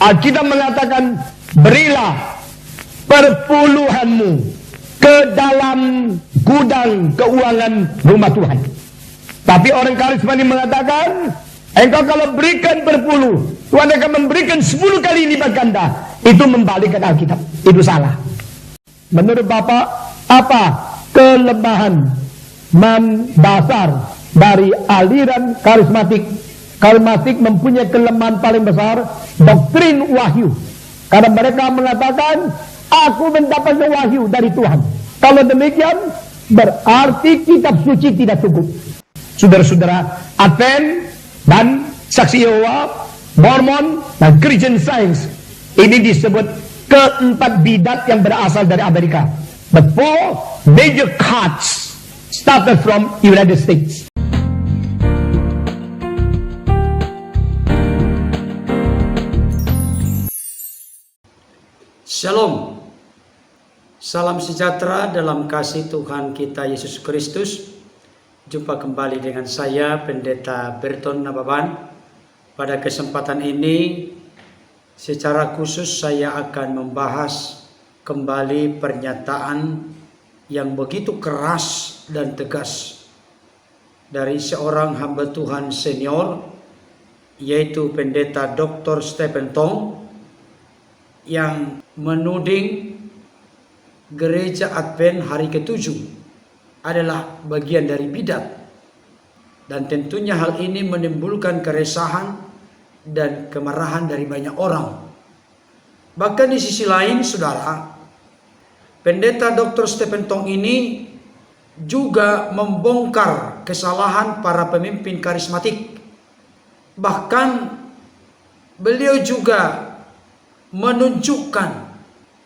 Alkitab mengatakan, berilah perpuluhanmu ke dalam gudang keuangan rumah Tuhan. Tapi orang karismatik mengatakan, engkau kalau berikan berpuluh, Tuhan akan memberikan 10 kali lipat ganda. Itu membalikkan Alkitab. Itu salah. Menurut Bapak, apa kelemahan mendasar dari aliran karismatik? Karismatik mempunyai kelemahan paling besar, doktrin wahyu. Karena mereka mengatakan, aku mendapatkan wahyu dari Tuhan. Kalau demikian, berarti kitab suci tidak cukup. Saudara-saudara, Advent dan Saksi Yehova, Mormon, dan Christian Science, ini disebut keempat bidat yang berasal dari Amerika. The 4 major cults started from United States. Shalom. Salam sejahtera dalam kasih Tuhan kita Yesus Kristus. Jumpa kembali dengan saya, Pendeta Berton Nababan. Pada kesempatan ini, secara khusus saya akan membahas kembali pernyataan yang begitu keras dan tegas dari seorang hamba Tuhan senior, yaitu Pendeta Dr. Stephen Tong, yang menuding gereja Advent hari ke-7 adalah bagian dari bidat. Dan tentunya hal ini menimbulkan keresahan dan kemarahan dari banyak orang. Bahkan di sisi lain, saudara, Pendeta Dr. Stephen Tong ini juga membongkar kesalahan para pemimpin karismatik. Bahkan beliau juga menunjukkan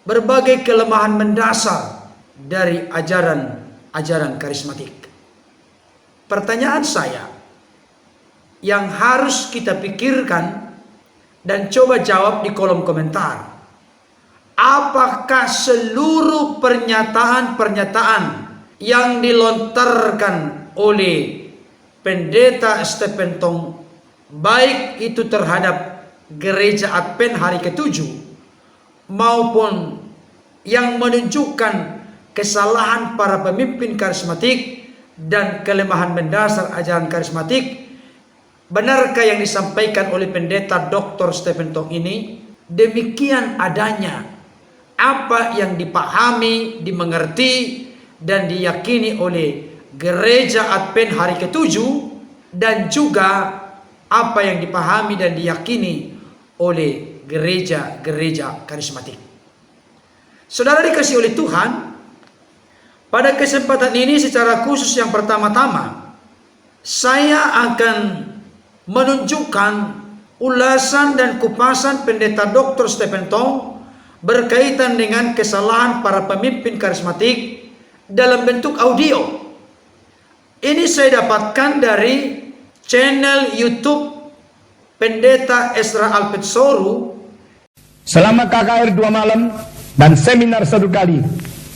berbagai kelemahan mendasar dari ajaran karismatik. Pertanyaan saya yang harus kita pikirkan dan coba jawab di kolom komentar. Apakah seluruh pernyataan-pernyataan yang dilontarkan oleh Pendeta Stephen Tong, baik itu terhadap gereja Advent hari ke-7 maupun yang menunjukkan kesalahan para pemimpin karismatik dan kelemahan mendasar ajaran karismatik, benarkah yang disampaikan oleh Pendeta Dr. Stephen Tong ini? Demikian adanya apa yang dipahami, dimengerti dan diyakini oleh gereja Advent hari ke-7, dan juga apa yang dipahami dan diyakini oleh gereja-gereja karismatik. Saudara dikasihi oleh Tuhan, pada kesempatan ini secara khusus yang pertama-tama, saya akan menunjukkan ulasan dan kupasan Pendeta Dr. Stephen Tong berkaitan dengan kesalahan para pemimpin karismatik dalam bentuk audio. Ini saya dapatkan dari channel YouTube Pendeta Ezra Alpetsoru. Selama KKR 2 malam dan seminar 1 kali,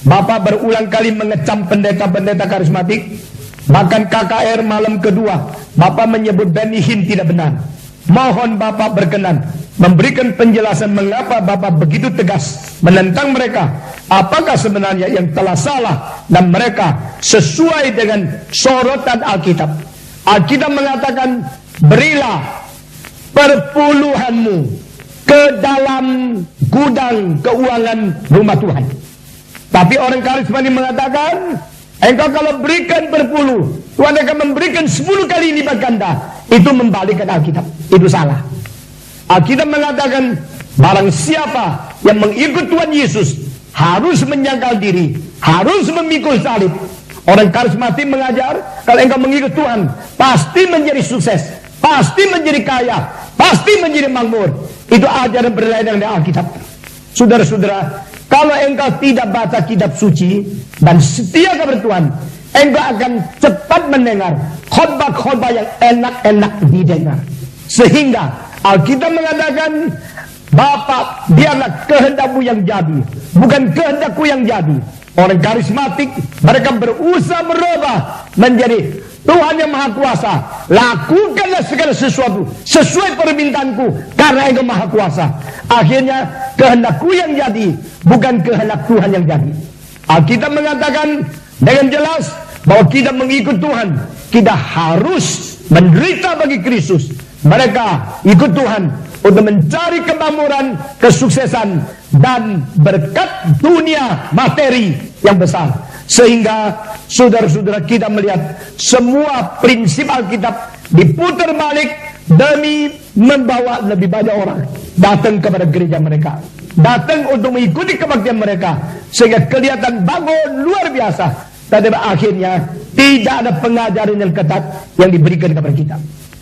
Bapak berulang kali mengecam pendeta-pendeta karismatik. Bahkan KKR malam kedua, Bapak menyebut Benny Hinn tidak benar. Mohon Bapak berkenan memberikan penjelasan mengapa Bapak begitu tegas menentang mereka. Apakah sebenarnya yang telah salah dan mereka sesuai dengan sorotan Alkitab. Alkitab mengatakan, berilah perpuluhanmu ke dalam gudang keuangan rumah Tuhan. Tapi orang karismatik mengatakan, engkau kalau berikan berpuluh, Tuhan akan memberikan 10 kali lipat ganda. Itu membalikkan Alkitab. Itu salah. Alkitab mengatakan, barang siapa yang mengikut Tuhan Yesus harus menyangkal diri, harus memikul salib. Orang karismatik mengajar, kalau engkau mengikut Tuhan, pasti menjadi sukses, pasti menjadi kaya, pasti menjadi makmur. Itu ajaran berlainan dengan Alkitab. Saudara-saudara, kalau engkau tidak baca kitab suci dan setia kepada Tuhan, engkau akan cepat mendengar khotbah-khotbah yang enak-enak didengar. Sehingga Alkitab mengatakan, Bapa, biarlah kehendakmu yang jadi, bukan kehendakku yang jadi. Orang karismatik, mereka berusaha merubah menjadi Tuhan yang Maha Kuasa, lakukanlah segala sesuatu sesuai permintaanku, karena Engkau Maha Kuasa. Akhirnya kehendakku yang jadi, bukan kehendak Tuhan yang jadi. Alkitab mengatakan dengan jelas bahwa kita mengikut Tuhan, kita harus menderita bagi Kristus. Mereka ikut Tuhan untuk mencari kemakmuran, kesuksesan, dan berkat dunia materi yang besar. Sehingga saudara-saudara kita melihat semua prinsip Alkitab diputar balik demi membawa lebih banyak orang datang kepada gereja mereka, datang untuk mengikuti kebaktian mereka, sehingga kelihatan bangun luar biasa. Tapi akhirnya tidak ada pengajaran yang ketat yang diberikan kepada kita.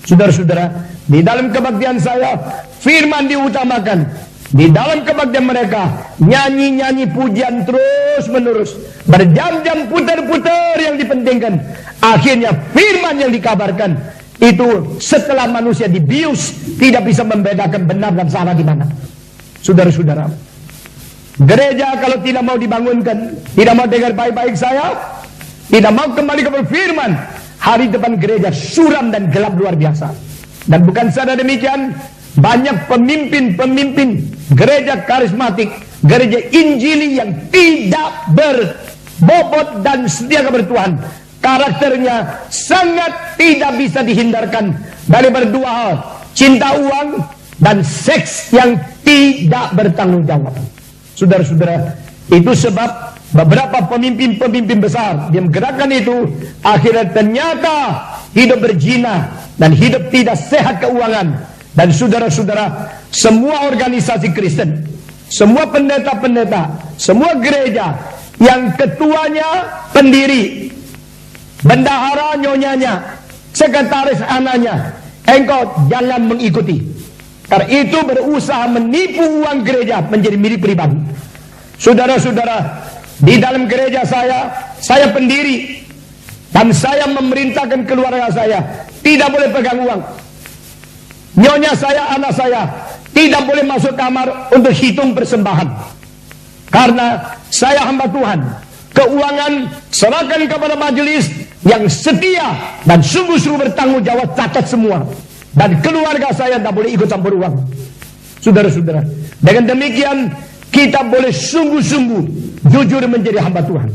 Saudara-saudara, di dalam kebaktian saya, firman diutamakan. Di dalam kebaktian mereka, nyanyi-nyanyi pujian terus menerus, berjam-jam putar-putar yang dipentingkan. Akhirnya firman yang dikabarkan itu setelah manusia dibius, tidak bisa membedakan benar dan salah di mana. Saudara-saudara, gereja kalau tidak mau dibangunkan, tidak mau dengar baik-baik saya, tidak mau kembali kepada firman, hari depan gereja suram dan gelap luar biasa. Dan bukan saja demikian, banyak pemimpin-pemimpin gereja karismatik, gereja injili yang tidak berbobot dan setia kepada Tuhan. Karakternya sangat tidak bisa dihindarkan dari berdua hal: cinta uang dan seks yang tidak bertanggung jawab. Saudara-saudara, itu sebab beberapa pemimpin-pemimpin besar yang gerakan itu akhirnya ternyata hidup berzina dan hidup tidak sehat keuangan. Dan saudara-saudara, semua organisasi Kristen, semua pendeta-pendeta, semua gereja yang ketuanya pendiri, bendahara nyonyanya, sekretaris anaknya, engkau jangan mengikuti. Karena itu berusaha menipu uang gereja menjadi milik pribadi. Saudara-saudara, di dalam gereja saya pendiri, dan saya memerintahkan keluarga saya tidak boleh pegang uang. Nyonya saya, anak saya tidak boleh masuk kamar untuk hitung persembahan, karena saya hamba Tuhan. Keuangan serahkan kepada majelis yang setia dan sungguh-sungguh bertanggung jawab, catat semua. Dan keluarga saya tidak boleh ikut campur uang. Saudara-saudara, dengan demikian kita boleh sungguh-sungguh jujur menjadi hamba Tuhan,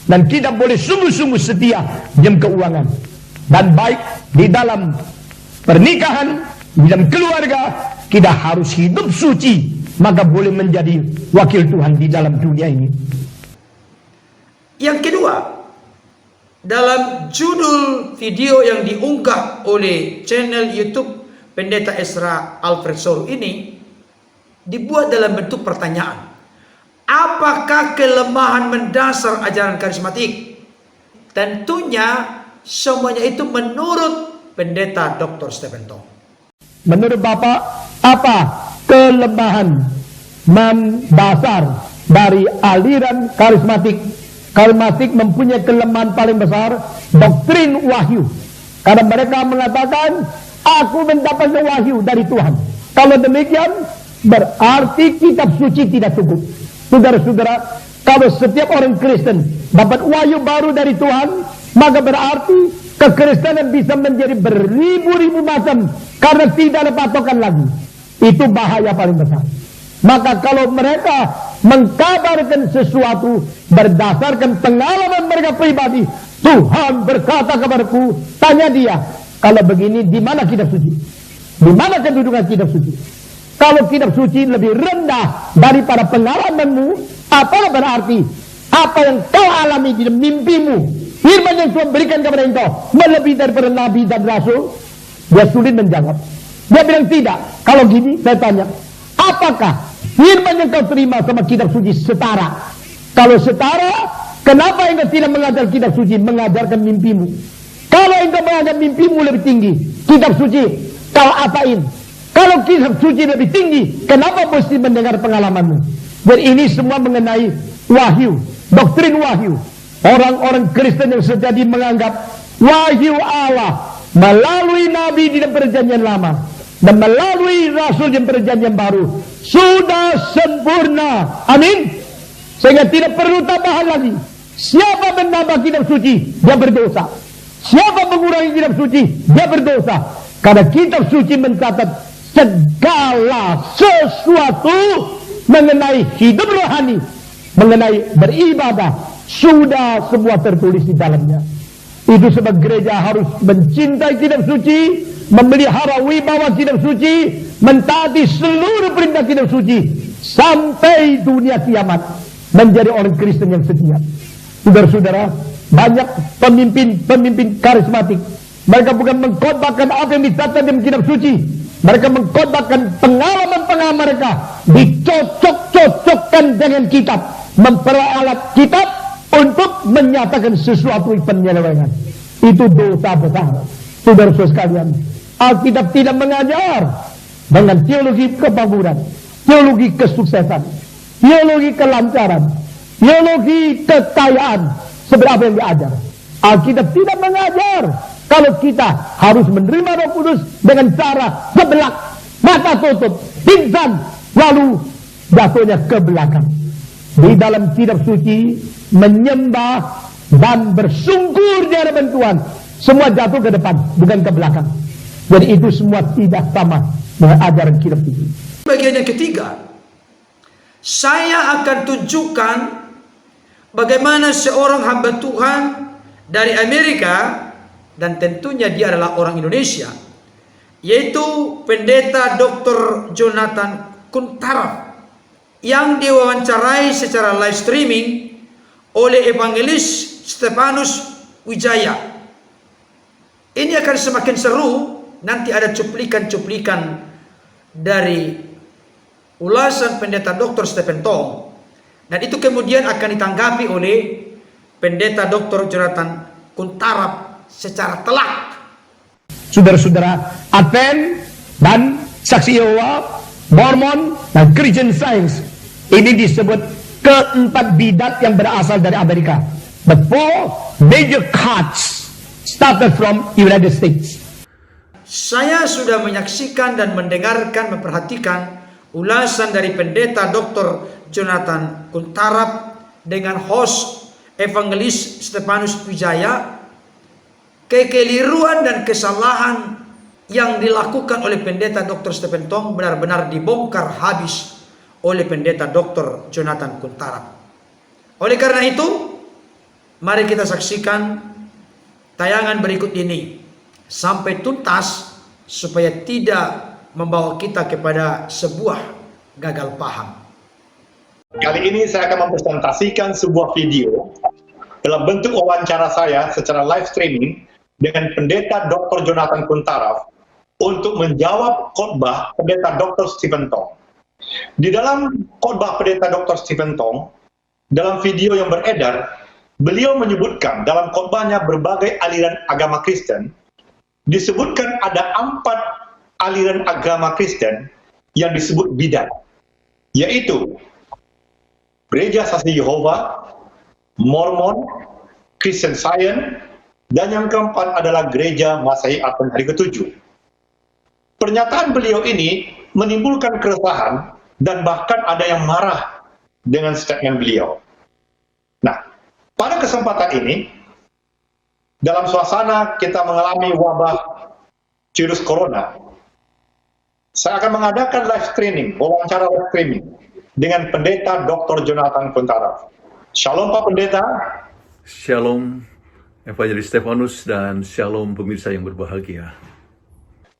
dan kita boleh sungguh-sungguh setia dalam keuangan. Dan baik di dalam pernikahan, di dalam keluarga, kita harus hidup suci, maka boleh menjadi wakil Tuhan di dalam dunia ini. Yang kedua, dalam judul video yang diunggah oleh channel YouTube Pendeta Ezra Alfred Soru ini dibuat dalam bentuk pertanyaan. Apakah kelemahan mendasar ajaran karismatik? Tentunya semuanya itu menurut Pendeta Dr. Stephen Tong. Menurut Bapak, apa kelemahan mendasar dari aliran karismatik? Karismatik mempunyai kelemahan paling besar, doktrin wahyu. Karena mereka mengatakan, aku mendapatkan wahyu dari Tuhan. Kalau demikian, berarti kitab suci tidak cukup. Saudara-saudara, kalau setiap orang Kristen dapat wahyu baru dari Tuhan, maka berarti kekristenan bisa menjadi beribu-ribu macam, karena tidak ada patokan lagi. Itu bahaya paling besar. Maka kalau mereka mengkabarkan sesuatu berdasarkan pengalaman mereka pribadi, Tuhan berkata kepadaku, tanya dia, kalau begini di mana kitab suci? Di mana kedudukan kitab suci? Kalau kitab suci lebih rendah daripada pengalamanmu, apa berarti apa yang kau alami di mimpimu, firman yang Tuhan berikan kepada engkau melebihi daripada nabi dan rasul? Dia sulit menjawab. Dia bilang tidak. Kalau gini saya tanya, apakah firman yang kau terima sama kitab suci setara? Kalau setara, kenapa engkau tidak mengajar kitab suci, mengajarkan mimpimu? Kalau engkau mengajar mimpimu lebih tinggi, kitab suci kau apain? Kalau kitab suci lebih tinggi, kenapa mesti mendengar pengalamanmu? Dan ini semua mengenai wahyu, doktrin wahyu. Orang-orang Kristen yang sejati menganggap wahyu Allah melalui nabi di perjanjian lama dan melalui rasul di perjanjian baru sudah sempurna. Amin. Sehingga tidak perlu tambahan lagi. Siapa menambah kitab suci, dia berdosa. Siapa mengurangi kitab suci, dia berdosa. Karena kitab suci mencatat segala sesuatu mengenai hidup rohani, mengenai beribadah, sudah semua tertulis di dalamnya. Itu sebab gereja harus mencintai kitab suci, memelihara wibawa kitab suci, mentaati seluruh perintah kitab suci, sampai dunia kiamat menjadi orang Kristen yang setia. Saudara-saudara, banyak pemimpin karismatik, mereka bukan mengkhotbahkan apa yang dicatat dalam kitab suci, mereka mengkhotbahkan pengalaman-pengalaman mereka, dicocok-cocokkan dengan kitab, memperalat kitab untuk menyatakan sesuatu penyelewengan. Itu dosa besar. Saudara-saudara sekalian, Alkitab tidak mengajar dengan teologi kemakmuran, teologi kesuksesan, teologi kelancaran, teologi kekayaan seperti apa yang diajar. Alkitab tidak mengajar kalau kita harus menerima Roh Kudus dengan cara gebelak, mata tutup, pingsan, lalu jatuhnya ke belakang. Di dalam kitab suci menyembah dan bersungkur di hadapan Tuhan, semua jatuh ke depan, bukan ke belakang. Jadi itu semua tidak sama dengan ajaran kitab suci. Bagian yang ketiga, saya akan tunjukkan bagaimana seorang hamba Tuhan dari Amerika, dan tentunya dia adalah orang Indonesia, yaitu Pendeta Dr. Jonathan Kuntaraf, yang diwawancarai secara live streaming oleh Evangelis Stefanus Wijaya. Ini akan semakin seru. Nanti ada cuplikan-cuplikan dari ulasan Pendeta Dr. Stephen Tong, dan itu kemudian akan ditanggapi oleh Pendeta Dr. Jonathan Kuntaraf secara telak. Saudara-saudara, Advent dan Saksi Yehova, Mormon dan Christian Science, ini disebut keempat bidat yang berasal dari Amerika. The four major cults started from United States. Saya sudah menyaksikan dan mendengarkan, memperhatikan ulasan dari Pendeta Dr. Jonathan Kuntaraf dengan host Evangelis Stefanus Wijaya. Kekeliruan dan kesalahan yang dilakukan oleh Pendeta Dr. Stephen Tong benar-benar dibongkar habis oleh Pendeta Dr. Jonathan Kuntaraf. Oleh karena itu, mari kita saksikan tayangan berikut ini sampai tuntas supaya tidak membawa kita kepada sebuah gagal paham. Kali ini saya akan mempresentasikan sebuah video dalam bentuk wawancara saya secara live streaming dengan Pendeta Dr. Jonathan Kuntaraf untuk menjawab khotbah Pendeta Dr. Stephen Tong. Di dalam khotbah Pendeta Dr. Stephen Tong, dalam video yang beredar, beliau menyebutkan dalam khotbahnya berbagai aliran agama Kristen. Disebutkan ada 4 aliran agama Kristen yang disebut bidat, yaitu Gereja Saksi Yehova, Mormon, Christian Science, dan yang keempat adalah Gereja Masehi Advent Hari ke-7. Pernyataan beliau ini menimbulkan keresahan dan bahkan ada yang marah dengan statement beliau. Nah, pada kesempatan ini, dalam suasana kita mengalami wabah virus corona, saya akan mengadakan live streaming, wawancara live streaming dengan Pendeta Dr. Jonathan Kuntaraf. Shalom Pak Pendeta. Shalom Evangelis Stefanus dan shalom pemirsa yang berbahagia.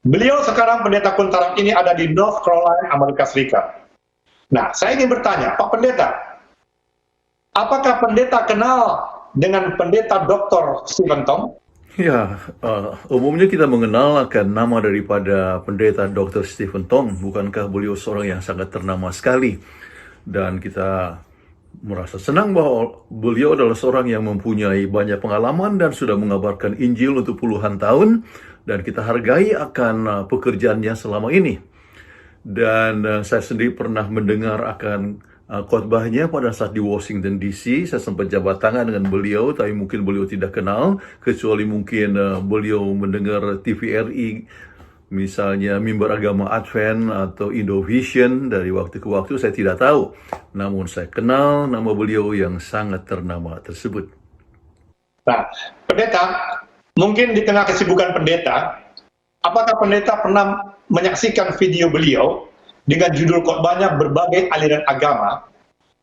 Beliau sekarang Pendeta Kuntaraf ini ada di North Carolina, Amerika Serikat. Nah, saya ingin bertanya, Pak Pendeta, apakah Pendeta kenal dengan Pendeta Dr. Stephen Tong? Ya, umumnya kita mengenal akan nama daripada Pendeta Dr. Stephen Tong. Bukankah beliau seorang yang sangat ternama sekali? Dan kita merasa senang bahwa beliau adalah seorang yang mempunyai banyak pengalaman dan sudah mengabarkan Injil untuk puluhan tahun. Dan kita hargai akan pekerjaannya selama ini. Dan saya sendiri pernah mendengar akan khotbahnya pada saat di Washington DC. Saya sempat jabat tangan dengan beliau, tapi mungkin beliau tidak kenal, kecuali mungkin beliau mendengar TVRI, misalnya Mimbar Agama Advent atau Indovision dari waktu ke waktu, saya tidak tahu. Namun saya kenal nama beliau yang sangat ternama tersebut. Nah, Pendeta, Mungkin di tengah kesibukan pendeta, apakah pendeta pernah menyaksikan video beliau dengan judul khotbahnya berbagai aliran agama?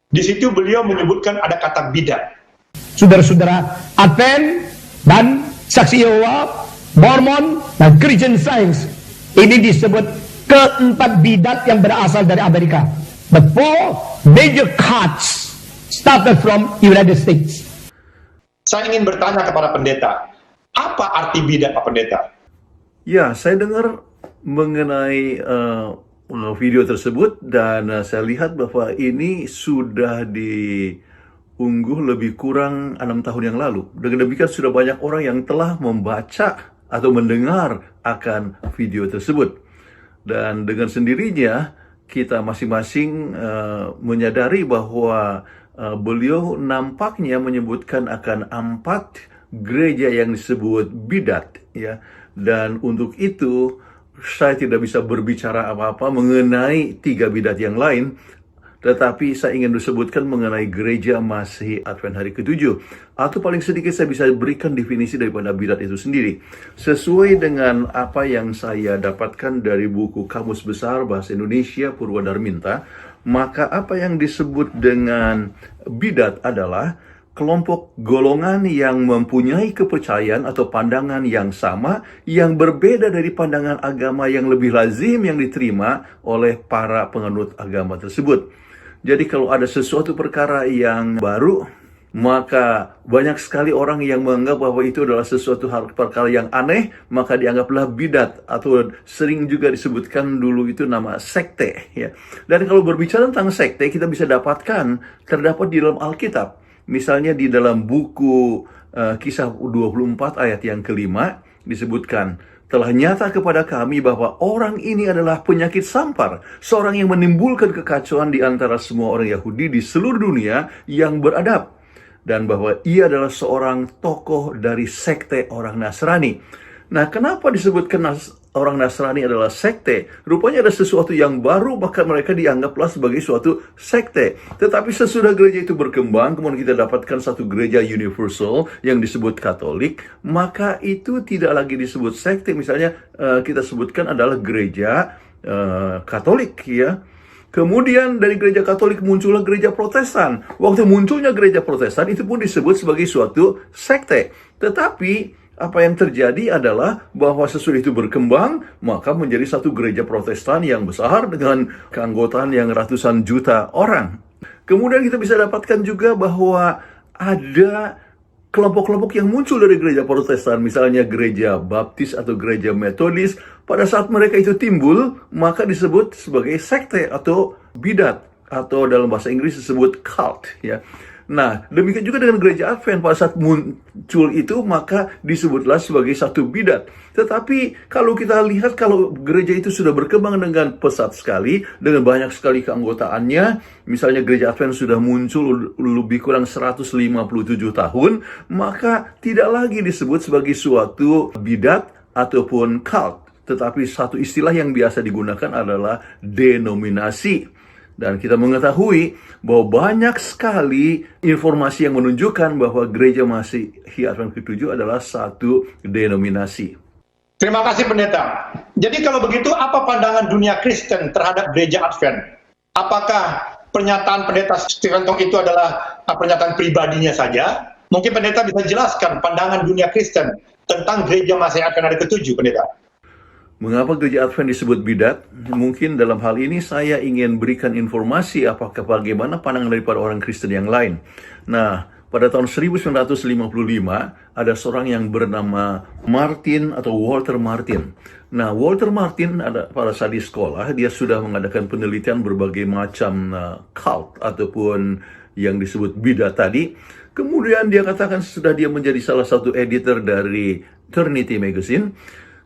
Di situ beliau menyebutkan ada kata bidat. Saudara-saudara, Advent dan Saksi Yehova, Mormon dan Christian Science, ini disebut keempat bidat yang berasal dari Amerika. The four major cults started from United States. Saya ingin bertanya kepada pendeta, apa arti bidat, Pak Pendeta? Ya, saya dengar mengenai video tersebut dan saya lihat bahwa ini sudah diunggah lebih kurang 6 tahun yang lalu. Dengan demikian sudah banyak orang yang telah membaca atau mendengar akan video tersebut. Dan dengan sendirinya kita masing-masing menyadari bahwa beliau nampaknya menyebutkan akan 4 gereja yang disebut bidat, ya. Dan untuk itu saya tidak bisa berbicara apa-apa mengenai 3 bidat yang lain, tetapi saya ingin disebutkan mengenai gereja Masehi Advent hari ke-7. Atau paling sedikit saya bisa berikan definisi daripada bidat itu sendiri. Sesuai dengan apa yang saya dapatkan dari buku Kamus Besar Bahasa Indonesia Purwadarminta, maka apa yang disebut dengan bidat adalah kelompok golongan yang mempunyai kepercayaan atau pandangan yang sama, yang berbeda dari pandangan agama yang lebih lazim yang diterima oleh para penganut agama tersebut. Jadi kalau ada sesuatu perkara yang baru, maka banyak sekali orang yang menganggap bahwa itu adalah sesuatu perkara yang aneh, maka dianggaplah bidat, atau sering juga disebutkan dulu itu nama sekte, ya. Dan kalau berbicara tentang sekte, kita bisa dapatkan terdapat di dalam Alkitab. Misalnya di dalam buku Kisah 24 ayat yang ke-5 disebutkan, telah nyata kepada kami bahwa orang ini adalah penyakit sampar, seorang yang menimbulkan kekacauan di antara semua orang Yahudi di seluruh dunia yang beradab, dan bahwa ia adalah seorang tokoh dari sekte orang Nasrani. Nah, kenapa disebutkan orang Nasrani adalah sekte? Rupanya ada sesuatu yang baru, maka mereka dianggaplah sebagai suatu sekte. Tetapi sesudah gereja itu berkembang, kemudian kita dapatkan satu gereja universal yang disebut Katolik, maka itu tidak lagi disebut sekte. Misalnya kita sebutkan adalah gereja Katolik, ya. Kemudian dari gereja Katolik muncullah gereja Protestan. Waktu munculnya gereja Protestan itu pun disebut sebagai suatu sekte. Tetapi apa yang terjadi adalah bahwa sesudah itu berkembang, maka menjadi satu gereja Protestan yang besar dengan keanggotaan yang ratusan juta orang. Kemudian kita bisa dapatkan juga bahwa ada kelompok-kelompok yang muncul dari gereja Protestan, misalnya gereja Baptis atau gereja Metodis. Pada saat mereka itu timbul, maka disebut sebagai sekte atau bidat, atau dalam bahasa Inggris disebut cult, ya. Nah, demikian juga dengan gereja Advent, pada saat muncul itu maka disebutlah sebagai satu bidat. Tetapi kalau kita lihat, kalau gereja itu sudah berkembang dengan pesat sekali, dengan banyak sekali keanggotaannya, misalnya gereja Advent sudah muncul lebih kurang 157 tahun, maka tidak lagi disebut sebagai suatu bidat ataupun cult. Tetapi satu istilah yang biasa digunakan adalah denominasi. Dan kita mengetahui bahwa banyak sekali informasi yang menunjukkan bahwa gereja Masehi Advent ke-7 adalah satu denominasi. Terima kasih pendeta. Jadi kalau begitu, apa pandangan dunia Kristen terhadap gereja Advent? Apakah pernyataan pendeta Stephen Tong itu adalah pernyataan pribadinya saja? Mungkin pendeta bisa jelaskan pandangan dunia Kristen tentang gereja Masehi Advent hari ke-7, pendeta. Mengapa gereja Advent disebut bidat? Mungkin dalam hal ini saya ingin berikan informasi apakah bagaimana pandangan daripada orang Kristen yang lain. Nah, pada tahun 1955 ada seorang yang bernama Martin atau Walter Martin. Nah, Walter Martin pada saat di sekolah, dia sudah mengadakan penelitian berbagai macam cult ataupun yang disebut bidat tadi. Kemudian dia katakan sudah dia menjadi salah satu editor dari Trinity Magazine.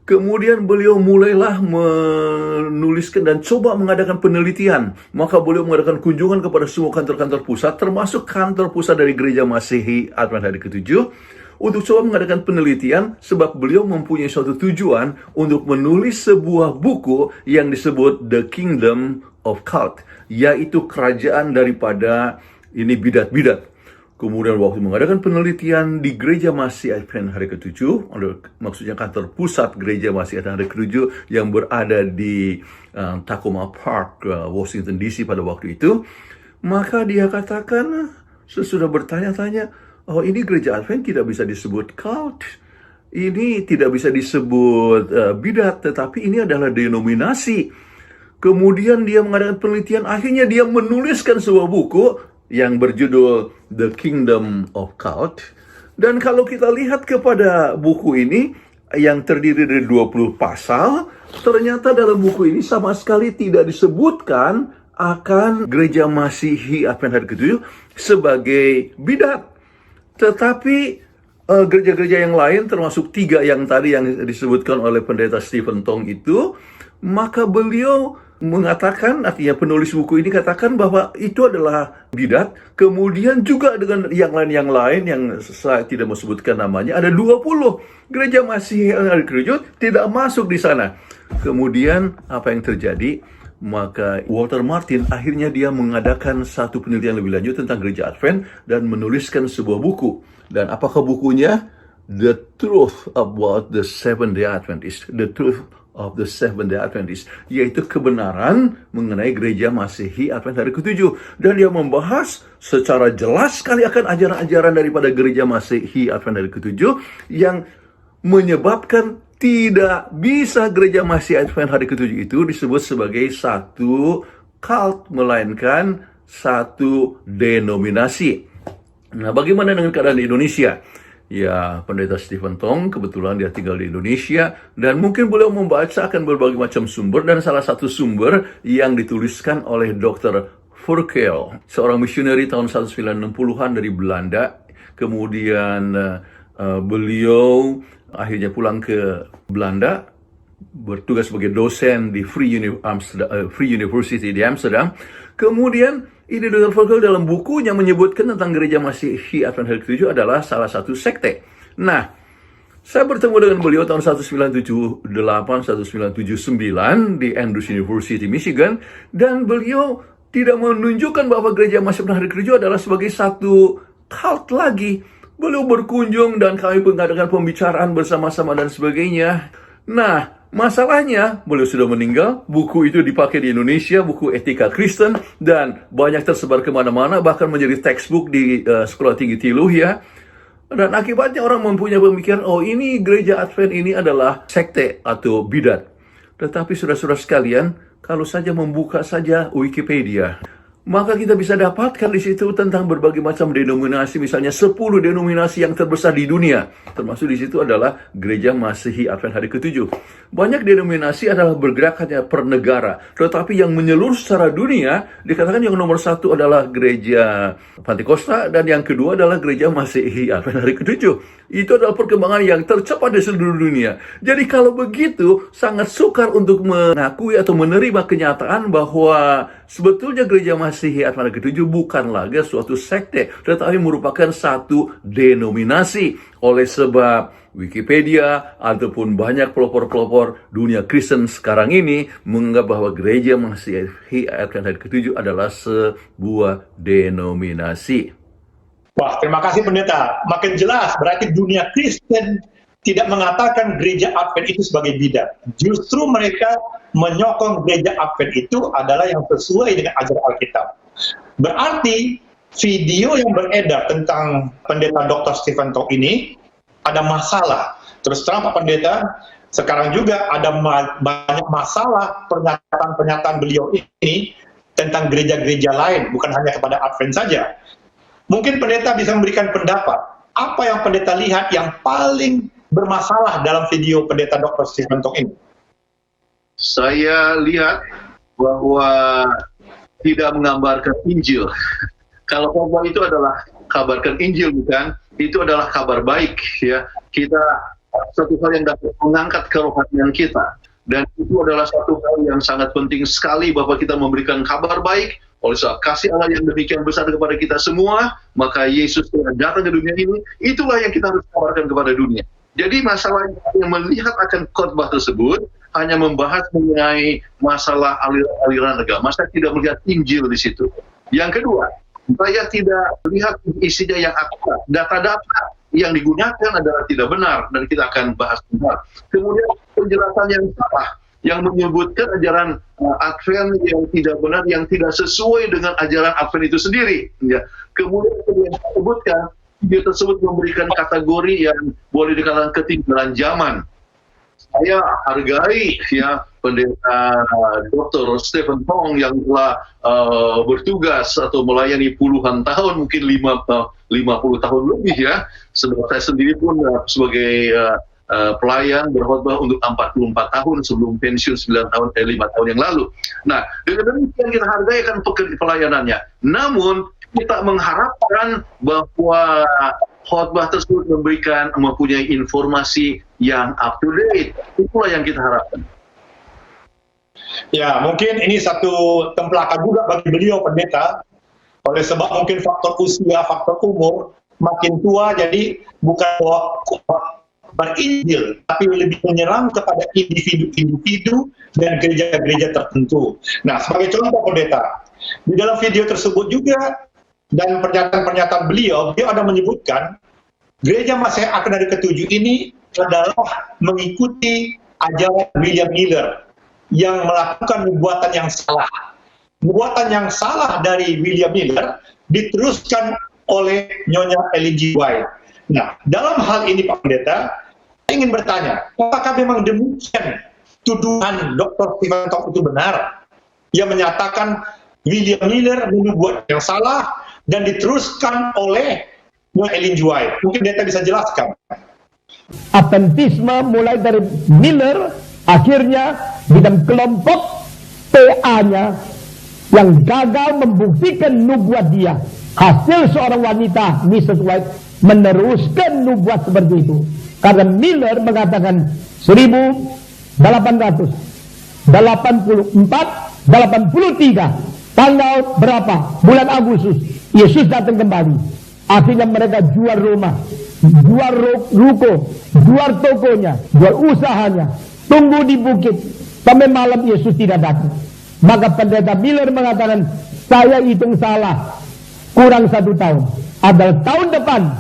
Kemudian beliau mulailah menuliskan dan coba mengadakan penelitian. Maka beliau mengadakan kunjungan kepada semua kantor-kantor pusat, termasuk kantor pusat dari gereja Masehi Advent hari ke-7, untuk coba mengadakan penelitian, sebab beliau mempunyai suatu tujuan untuk menulis sebuah buku yang disebut The Kingdom of Cult, yaitu kerajaan daripada ini bidat-bidat. Kemudian waktu mengadakan penelitian di Gereja Masih Advent hari ke-7, maksudnya kantor pusat Gereja Masih Advent hari ke-7 yang berada di Tacoma Park, Washington DC pada waktu itu, maka dia katakan, sesudah bertanya-tanya, oh ini Gereja Advent tidak bisa disebut cult, ini tidak bisa disebut bidat, tetapi ini adalah denominasi. Kemudian dia mengadakan penelitian, akhirnya dia menuliskan sebuah buku yang berjudul The Kingdom of Cult. Dan kalau kita lihat kepada buku ini yang terdiri dari 20 pasal, ternyata dalam buku ini sama sekali tidak disebutkan akan Gereja Masihi Advent hari ke-7 sebagai bidat. Tetapi gereja-gereja yang lain, termasuk 3 yang tadi yang disebutkan oleh pendeta Stephen Tong itu, maka beliau mengatakan, artinya penulis buku ini katakan bahwa itu adalah bidat. Kemudian juga dengan yang lain yang saya tidak mau sebutkan namanya, ada 20 gereja Masihi hari ke-7 tidak masuk di sana. Kemudian apa yang terjadi? Maka Walter Martin akhirnya dia mengadakan satu penelitian lebih lanjut tentang gereja Advent dan menuliskan sebuah buku. Dan apakah bukunya? The Truth About the Seventh-day Adventist. The Truth of the Seventh-day Adventist, yaitu kebenaran mengenai Gereja Masihi Advent hari ke-7. Dan dia membahas secara jelas sekali akan ajaran-ajaran daripada Gereja Masihi Advent hari ke-7 yang menyebabkan tidak bisa Gereja Masihi Advent hari ke-7 itu disebut sebagai satu cult, melainkan satu denominasi. Nah, bagaimana dengan keadaan di Indonesia? Ya, pendeta Stephen Tong kebetulan dia tinggal di Indonesia dan mungkin beliau membaca akan berbagai macam sumber, dan salah satu sumber yang dituliskan oleh Dr. Furkel, seorang misioneri tahun 1960-an dari Belanda. Kemudian beliau akhirnya pulang ke Belanda, bertugas sebagai dosen di Free University di Amsterdam. Kemudian ini Dr. Furkel dalam bukunya menyebutkan tentang Gereja Masihi Advent hari ke-7 adalah salah satu sekte. Nah, saya bertemu dengan beliau tahun 1978-1979 di Andrews University, Michigan, dan beliau tidak menunjukkan bahwa Gereja Masihi Advent hari ke-7 adalah sebagai satu cult lagi. Beliau berkunjung dan kami mengadakan pembicaraan bersama-sama dan sebagainya. Nah, masalahnya, beliau sudah meninggal, buku itu dipakai di Indonesia, buku Etika Kristen, dan banyak tersebar kemana-mana, bahkan menjadi textbook di sekolah tinggi teologi ya. Dan akibatnya orang mempunyai pemikiran, oh ini Gereja Advent ini adalah sekte atau bidat. Tetapi saudara-saudara sekalian, kalau saja membuka saja Wikipedia, maka kita bisa dapatkan di situ tentang berbagai macam denominasi, misalnya 10 denominasi yang terbesar di dunia. Termasuk di situ adalah Gereja Masihi Advent hari ke-7. Banyak denominasi adalah bergerak hanya per negara, tetapi yang menyeluruh secara dunia, dikatakan yang nomor 1 adalah Gereja Pantekosta, dan yang kedua adalah Gereja Masihi Advent hari ke-7. Itu adalah perkembangan yang tercepat di seluruh dunia. Jadi kalau begitu, sangat sukar untuk mengakui atau menerima kenyataan bahwa sebetulnya Gereja Masihi Advent hari ke-7 bukan lagi suatu sekte, tetapi merupakan satu denominasi. Oleh sebab Wikipedia ataupun banyak pelopor-pelopor dunia Kristen sekarang ini menganggap bahwa Gereja Masihi Advent hari ke-7 adalah sebuah denominasi. Wah, terima kasih pendeta. Makin jelas, berarti dunia Kristen tidak mengatakan Gereja Advent itu sebagai bidat. Justru mereka menyokong Gereja Advent itu adalah yang sesuai dengan ajaran Alkitab. Berarti video yang beredar tentang pendeta Dr. Stephen Tong ini ada masalah. Terus terang Pak Pendeta, sekarang juga ada banyak masalah pernyataan-pernyataan beliau ini tentang gereja-gereja lain, bukan hanya kepada Advent saja. Mungkin pendeta bisa memberikan pendapat, apa yang pendeta lihat yang paling bermasalah dalam video pendeta Dr. Stephen Tong ini? Saya lihat bahwa tidak menggambarkan Injil. Kalau khotbah itu adalah kabarkan Injil, bukan? Itu adalah kabar baik, ya. Kita satu hal yang dapat mengangkat kerohanian kita, dan itu adalah satu hal yang sangat penting sekali bahwa kita memberikan kabar baik. Oleh sebab kasih Allah yang demikian besar kepada kita semua, maka Yesus telah datang ke dunia ini. Itulah yang kita harus kabarkan kepada dunia. Jadi masalah yang melihat akan khotbah tersebut hanya membahas mengenai masalah aliran agama. Saya tidak melihat Injil di situ. Yang kedua, Saya tidak lihat isinya yang akurat. Data-data yang digunakan adalah tidak benar, dan kita akan bahas benar. Kemudian penjelasan yang salah, yang menyebutkan ajaran Advent yang tidak benar, yang tidak sesuai dengan ajaran Advent itu sendiri. Ya. Kemudian yang disebutkan, dia tersebut memberikan kategori yang boleh dikatakan ketinggalan zaman. Saya hargai ya pendeta Dr. Stephen Tong yang telah bertugas atau melayani puluhan tahun, mungkin 50 tahun lebih ya. Sebab saya sendiri pun sebagai pelayan berkhotbah untuk 44 tahun sebelum pensiun 5 tahun yang lalu. Nah, dengan demikian kita hargai kan pelayanannya. Namun kita mengharapkan bahwa khotbah tersebut mempunyai informasi yang up to date. Itulah yang kita harapkan. Ya, mungkin ini satu templaka juga bagi beliau pendeta, oleh sebab mungkin faktor usia, faktor umur, makin tua, jadi bukan berinjil, tapi lebih menyerang kepada individu-individu dan gereja-gereja tertentu. Nah, sebagai contoh pendeta, di dalam video tersebut juga dan pernyataan-pernyataan beliau ada menyebutkan gereja Masehi Akad dari ke-7 ini adalah mengikuti ajaran William Miller yang melakukan nubuatan yang salah. Nubuatan yang salah dari William Miller diteruskan oleh Nyonya Ellen G. White. Nah, dalam hal ini Pak Pendeta, saya ingin bertanya, apakah memang demikian tuduhan Dr. Stephen Tong itu benar? Ia menyatakan William Miller menubuat yang salah dan diteruskan oleh Nyonya Ellen G. White. Mungkin Pendeta bisa jelaskan. Adventisme mulai dari Miller, akhirnya di dalam kelompok PA-nya yang gagal membuktikan nubuat dia. Hasil seorang wanita, Mrs. White, meneruskan nubuat seperti itu. Karena Miller mengatakan 1883, tanggal berapa? Bulan Agustus, Yesus datang kembali. Akhirnya mereka jual rumah, jual ruko, jual tokonya, jual usahanya, tunggu di bukit sampai malam Yesus tidak datang. Maka pendeta Miller mengatakan, saya hitung salah, kurang 1 tahun. Adalah tahun depan,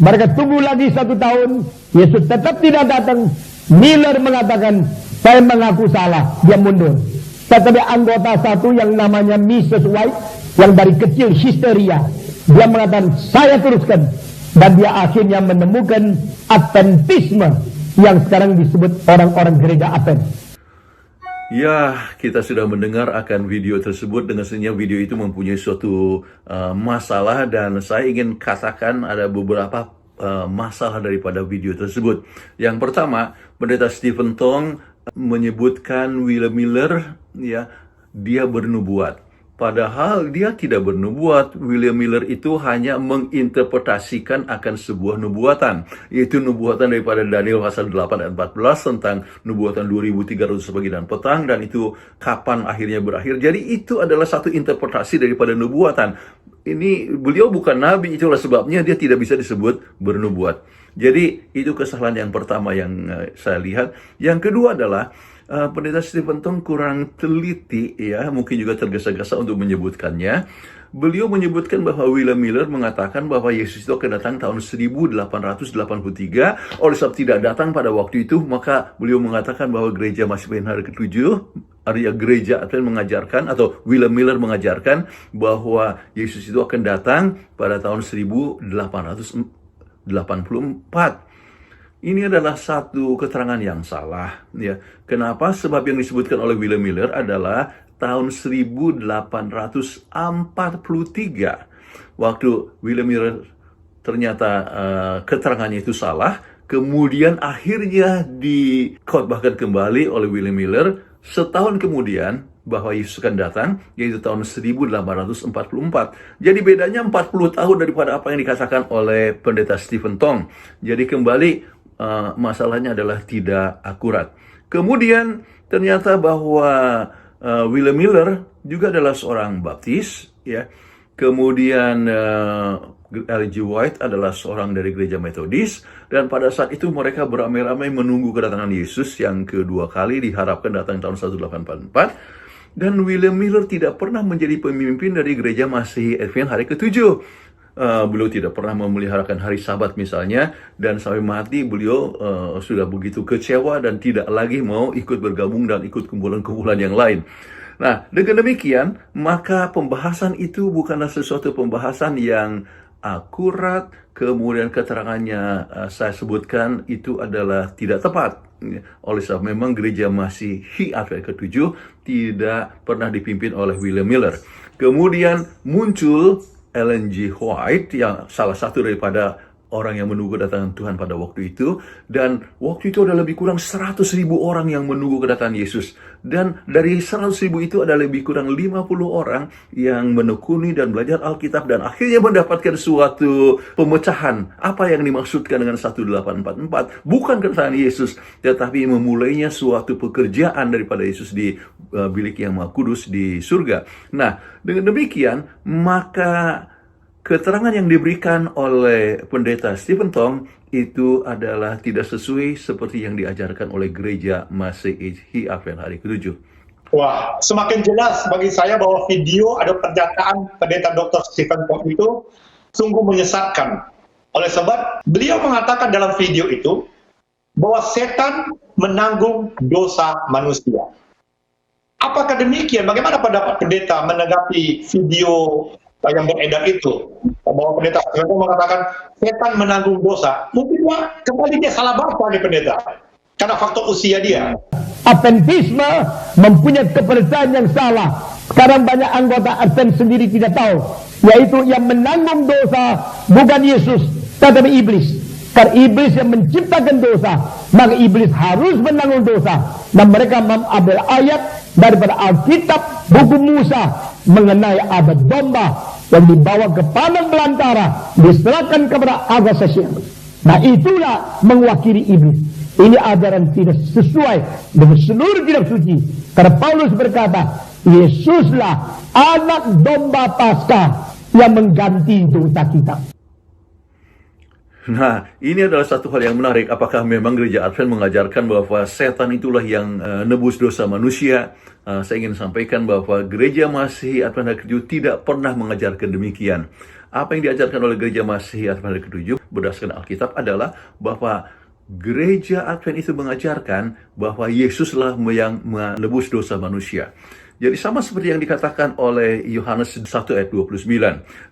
mereka tunggu lagi 1 tahun, Yesus tetap tidak datang. Miller mengatakan, saya mengaku salah, dia mundur. Tetapi anggota satu yang namanya Mrs. White, yang dari kecil histeria, dia mengatakan, saya teruskan. Dan dia akhirnya menemukan Adventisme yang sekarang disebut orang-orang gereja Advent. Ya, kita sudah mendengar akan video tersebut. Dengan sendirinya video itu mempunyai suatu masalah, dan saya ingin katakan ada beberapa masalah daripada video tersebut. Yang pertama, pendeta Stephen Tong menyebutkan William Miller, ya, dia bernubuat. Padahal dia tidak bernubuat. William Miller itu hanya menginterpretasikan akan sebuah nubuatan, yaitu nubuatan daripada Daniel pasal 8 ayat 14 tentang nubuatan 2300 pagi dan petang, dan itu kapan akhirnya berakhir. Jadi itu adalah satu interpretasi daripada nubuatan. Ini beliau bukan nabi, itulah sebabnya dia tidak bisa disebut bernubuat. Jadi itu kesalahan yang pertama yang saya lihat. Yang kedua adalah pendeta Stephen Tong kurang teliti, ya, mungkin juga tergesa-gesa untuk menyebutkannya. Beliau menyebutkan bahwa William Miller mengatakan bahwa Yesus itu akan datang tahun 1883. Oleh sebab tidak datang pada waktu itu, maka beliau mengatakan bahwa gereja Masehi hari ke-7, artinya gereja Advent mengajarkan, atau William Miller mengajarkan bahwa Yesus itu akan datang pada tahun 1884. Ini adalah satu keterangan yang salah, ya. Kenapa? Sebab yang disebutkan oleh William Miller adalah tahun 1843. Waktu William Miller ternyata keterangannya itu salah, kemudian akhirnya dikhotbahkan kembali oleh William Miller setahun kemudian bahwa Yesus akan datang, yaitu tahun 1844. Jadi bedanya 40 tahun daripada apa yang dikatakan oleh pendeta Stephen Tong. Jadi kembali masalahnya adalah tidak akurat. Kemudian ternyata bahwa William Miller juga adalah seorang baptis, ya. Kemudian Ellen G. White adalah seorang dari gereja Metodis, dan pada saat itu mereka beramai-ramai menunggu kedatangan Yesus yang kedua kali, diharapkan datang tahun 1884. Dan William Miller tidak pernah menjadi pemimpin dari gereja Masehi Advent hari ke-7. Beliau tidak pernah memeliharakan hari Sabat misalnya, dan sampai mati beliau sudah begitu kecewa dan tidak lagi mau ikut bergabung dan ikut kumpulan-kumpulan yang lain. Nah, dengan demikian, maka pembahasan itu bukanlah sesuatu pembahasan yang akurat, kemudian keterangannya saya sebutkan itu adalah tidak tepat. Oleh sebab memang gereja Masehi Advent ke-7 tidak pernah dipimpin oleh William Miller. Kemudian muncul Ellen G. White yang salah satu daripada orang yang menunggu kedatangan Tuhan pada waktu itu, dan waktu itu ada lebih kurang 100.000 orang yang menunggu kedatangan Yesus, dan dari 100.000 itu ada lebih kurang 50 orang yang menekuni dan belajar Alkitab dan akhirnya mendapatkan suatu pemecahan. Apa yang dimaksudkan dengan 1844 bukan kedatangan Yesus, tetapi memulainya suatu pekerjaan daripada Yesus di bilik yang Maha Kudus di surga. Nah, dengan demikian maka keterangan yang diberikan oleh pendeta Stephen Tong itu adalah tidak sesuai seperti yang diajarkan oleh gereja Masehi Advent hari ke-7. Wah, semakin jelas bagi saya bahwa video ada pernyataan pendeta Dr. Stephen Tong itu sungguh menyesatkan. Oleh sebab beliau mengatakan dalam video itu bahwa setan menanggung dosa manusia. Apakah demikian? Bagaimana pendapat pendeta menanggapi video yang beredar itu? Bahwa pendeta mengatakan setan menanggung dosa. Mungkin kembali dia salah baca nih pendeta, karena faktor usia dia. Adventisme mempunyai kepercayaan yang salah. Sekarang banyak anggota Advent sendiri tidak tahu, yaitu yang menanggung dosa bukan Yesus, tetapi iblis. Karena iblis yang menciptakan dosa, maka iblis harus menanggung dosa. Dan mereka mengambil ayat daripada Alkitab, buku Musa, mengenai ada domba yang dibawa ke padang belantara, diserahkan kepada agak sosial. Nah, itulah mewakili iblis. Ini ajaran tidak sesuai dengan seluruh kitab suci. Karena Paulus berkata, Yesuslah anak domba Paskah yang mengganti dosa kita. Nah, ini adalah satu hal yang menarik. Apakah memang gereja Advent mengajarkan bahwa setan itulah yang nebus dosa manusia? Saya ingin sampaikan bahwa gereja Masehi Advent hari ke-7 tidak pernah mengajarkan demikian. Apa yang diajarkan oleh gereja Masehi Advent hari ke-7 berdasarkan Alkitab adalah bahwa gereja Advent itu mengajarkan bahwa Yesuslah yang menebus dosa manusia. Jadi sama seperti yang dikatakan oleh Yohanes 1 ayat 29.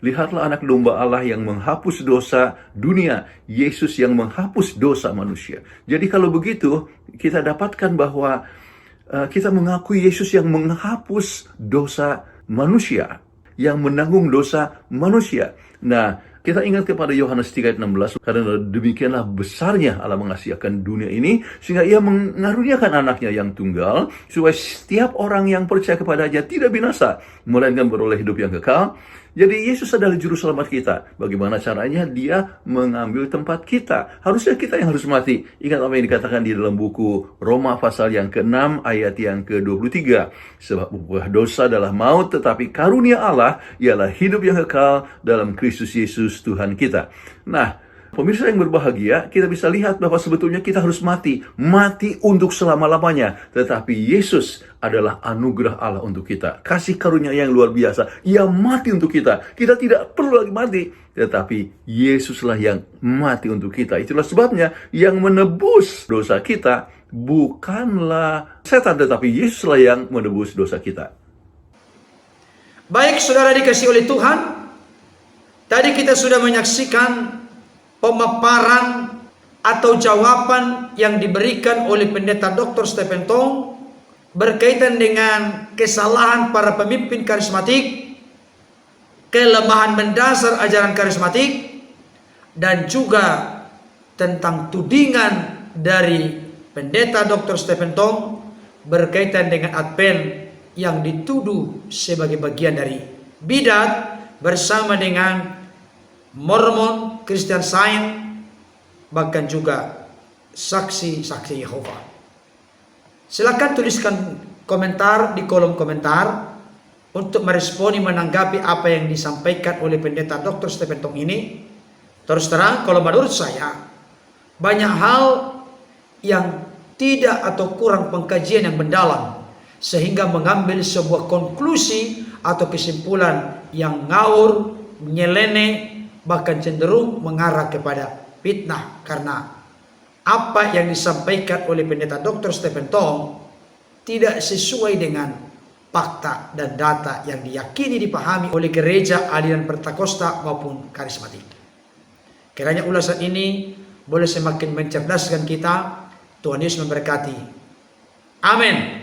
Lihatlah anak domba Allah yang menghapus dosa dunia. Yesus yang menghapus dosa manusia. Jadi kalau begitu, kita dapatkan bahwa kita mengakui Yesus yang menghapus dosa manusia, yang menanggung dosa manusia. Nah, kita ingat kepada Yohanes 3 ayat 16, karena demikianlah besarnya Allah mengasihi akan dunia ini, sehingga ia mengaruniakan anaknya yang tunggal, supaya setiap orang yang percaya kepadanya tidak binasa, melainkan beroleh hidup yang kekal. Jadi Yesus adalah juru selamat kita. Bagaimana caranya? Dia mengambil tempat kita. Harusnya kita yang harus mati. Ingat apa yang dikatakan di dalam buku Roma pasal yang ke-6 ayat yang ke-23. Sebab upah dosa adalah maut, tetapi karunia Allah ialah hidup yang kekal dalam Kristus Yesus Tuhan kita. Nah, pemirsa yang berbahagia, kita bisa lihat bahwa sebetulnya kita harus mati. Mati untuk selama-lamanya. Tetapi Yesus adalah anugerah Allah untuk kita. Kasih karunia yang luar biasa. Ia mati untuk kita. Kita tidak perlu lagi mati. Tetapi Yesuslah yang mati untuk kita. Itulah sebabnya yang menebus dosa kita bukanlah setan, tetapi Yesuslah yang menebus dosa kita. Baik, saudara dikasihi oleh Tuhan, tadi kita sudah menyaksikan pemaparan atau jawaban yang diberikan oleh pendeta Dr. Stephen Tong berkaitan dengan kesalahan para pemimpin karismatik, kelemahan mendasar ajaran karismatik, dan juga tentang tudingan dari pendeta Dr. Stephen Tong berkaitan dengan Advent yang dituduh sebagai bagian dari bidat bersama dengan Mormon, Christian Science, bahkan juga saksi-saksi Yehova. Silakan tuliskan komentar di kolom komentar untuk meresponi, menanggapi apa yang disampaikan oleh pendeta Dr. Stephen Tong ini. Terus terang, kalau menurut saya banyak hal yang tidak atau kurang pengkajian yang mendalam, sehingga mengambil sebuah konklusi atau kesimpulan yang ngawur, nyeleneh, bahkan cenderung mengarah kepada fitnah, karena apa yang disampaikan oleh pendeta Dr. Stephen Tong tidak sesuai dengan fakta dan data yang diyakini dipahami oleh gereja aliran Pentakosta maupun karismatik. Kiranya ulasan ini boleh semakin mencerdaskan kita. Tuhan Yesus memberkati. Amin.